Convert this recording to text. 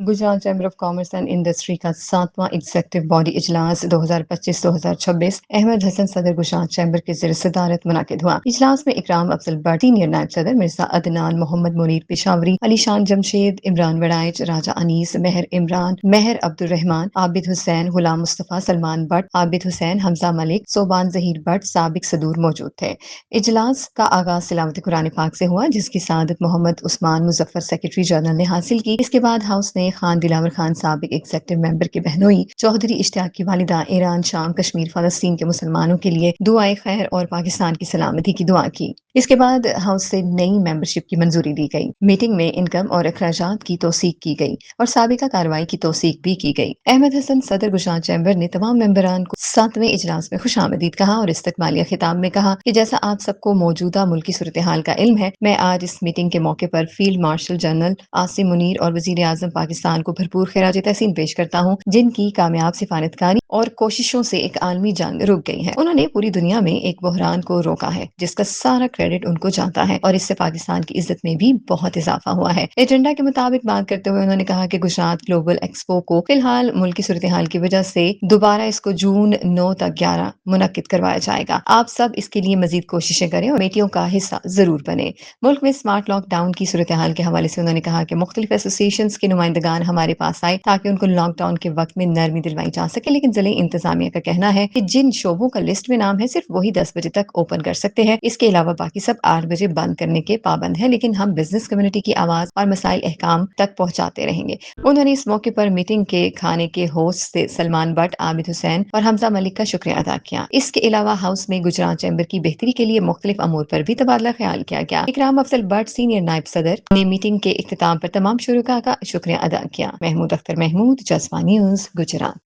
Gujarat chamber of commerce and industry का 7वां executive body इजलास 2025-2026 अहमद हसन सदर गुजरात चैम्बर के ज़रिए सदारत मुनाकिद हुआ। इजलास में इकराम अफजल बट, सीनियर नायब सदर मिर्जा अदनान, मोहम्मद मुनीर पेशावरी, अलीशान जमशेद, इमरान वड़ाइच, राजा अनीस, मेहर इमरान, मेहर अब्दुल रहमान, आबिद हुसैन, गुलाम मुस्तफ़ा, सलमान बट, आबिद हुसैन, हमजा मलिक, सोबान जहीर बट, साबिक सदूर मौजूद थे। इजलास का आगाज तिलावत कुरान पाक से हुआ, जिसकी सआदत मोहम्मद उस्मान मुजफ्फर सेक्रेटरी जनरल ने हासिल की। इसके बाद हाउस ने खान दिलावर खान साबिक एग्जीक्यूटिव मेंबर के बहनोई चौधरी इश्तियाक की वालिदा ईरान, शाम, कश्मीर, फलस्तीन के मुसलमानों के लिए दुआए खैर और पाकिस्तान की सलामती की दुआ की। इसके बाद हाउस से नई मेंबरशिप की मंजूरी दी गई। मीटिंग में इनकम और अखराजात की तौसीक की गई और साबिका कार्रवाई की तौसीक भी की गई। अहमद हसन सदर गुजरात चैम्बर ने तमाम मेंबरान को 7वें इजलास में खुशामदीद कहा और इस्तकबालिया खिताब में कहा कि जैसा आप सबको मौजूदा मुल्की सूरत हाल का इल्म है, मैं आज इस मीटिंग के मौके पर field marshal general Asim Munir और वजीर आजम पाकिस्तान को भरपूर खिराज तहसीन पेश करता हूँ, जिनकी कामयाब सिफारतकारी और कोशिशों से एक आलमी जंग रुक गई है। उन्होंने पूरी दुनिया में एक बहरान को रोका है, जिसका सारा क्रेडिट उनको जाता है और इससे पाकिस्तान की इज्जत में भी बहुत इजाफा हुआ है। एजेंडा के मुताबिक बात करते हुए उन्होंने कहा कि गुजरात ग्लोबल एक्सपो को फिलहाल मुल्की सूरत हाल की वजह से दोबारा इसको जून 9 तक 11 मुनक्किद करवाया जाएगा। आप सब इसके लिए मजीद कोशिशें करें और कमेटियों का हिस्सा जरूर बने। मुल्क में स्मार्ट लॉकडाउन की सूरत हाल के हवाले से उन्होंने कहा कि मुख्तलिफ एसोसिएशंस के नुमाइंदगान हमारे पास आए ताकि उनको लॉकडाउन के वक्त में नरमी दिलवाई जा सके, लेकिन जिले इंतजामिया का कहना है कि जिन शोबों का लिस्ट में नाम है सिर्फ वही 10 बजे तक ओपन कर सकते हैं। इसके अलावा बाकी सब 8 बजे बंद करने के पाबंद है, लेकिन हम बिजनेस कम्युनिटी की आवाज और मसाइल अहकाम तक पहुंचाते रहेंगे। उन्होंने इस मौके पर मीटिंग के खाने के होस्ट से सलमान बट, आबिद हुसैन और हमजा मलिक का शुक्रिया अदा किया। इसके अलावा हाउस में गुजरात चैम्बर की बेहतरी के लिए मुख्तलिफ अमूर पर भी तबादला ख्याल किया गया। इकराम अफजल बट, सीनियर नायब सदर ने मीटिंग के इख्तिताम पर तमाम शुरका का शुक्रिया अदा किया। महमूद अख्तर महमूद, जज़्बा न्यूज़, गुजरात।